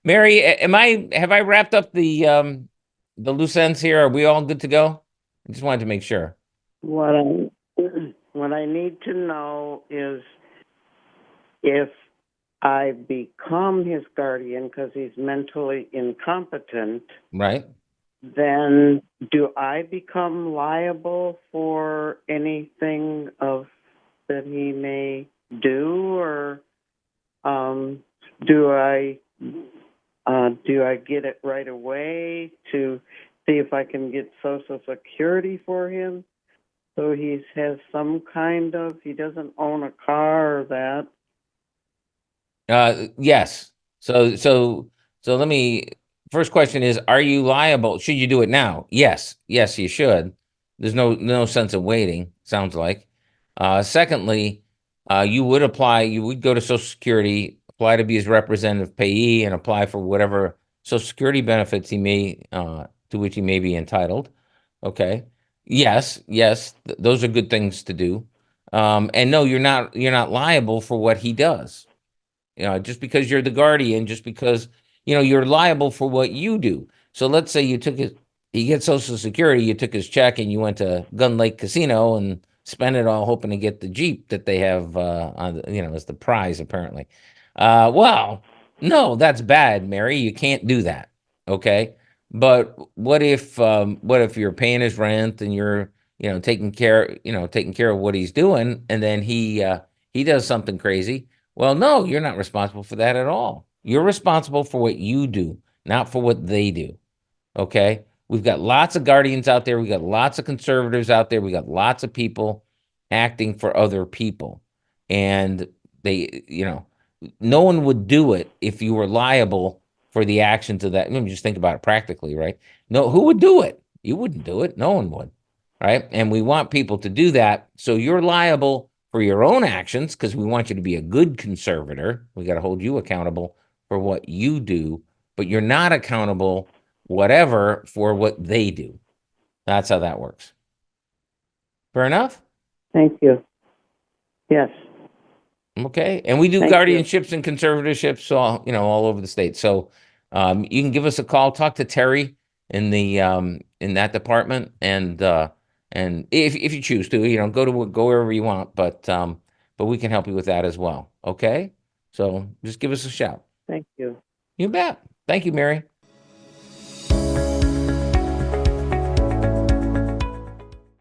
Mary, have I wrapped up the loose ends here? Are we all good to go? I just wanted to make sure. What I what I need to know is if I become his guardian because he's mentally incompetent, Right? then do I become liable for anything of that he may do, or um, do I get it right away to see if I can get Social Security for him? So he has some kind of, he doesn't own a car or that. Yes. So let me, first question is, are you liable? Should you do it now? Yes. Yes, you should. There's no sense of waiting, sounds like. Secondly, you would go to Social Security, apply to be his representative payee, and apply for whatever Social Security benefits to which he may be entitled. Okay. Yes, those are good things to do. And no, you're not liable for what he does. Just because you're the guardian, just because, you're liable for what you do. So let's say he gets Social Security, you took his check and you went to Gun Lake Casino and spent it all hoping to get the Jeep that they have, as the prize, apparently. Well, no, that's bad, Mary. You can't do that. Okay. But what if you're paying his rent and you're, taking care of what he's doing, and then he does something crazy? Well, no, you're not responsible for that at all. You're responsible for what you do, not for what they do. Okay. We've got lots of guardians out there. We got lots of conservatives out there. We got lots of people acting for other people. And no one would do it if you were liable for the actions of that. Let me just think about it practically, right? No, who would do it? You wouldn't do it. No one would. Right. And we want people to do that. So you're liable for your own actions because we want you to be a good conservator. We got to hold you accountable for what you do, but you're not accountable whatever for what they do. That's how that works. Fair enough? Thank you. Yes. Okay. And we do Thank you. guardianships and conservatorships all over the state. So you can give us a call, talk to Terry in that department, and if you choose to, go wherever you want, but we can help you with that as well. Okay? So just give us a shout. Thank you. You bet. Thank you, Mary.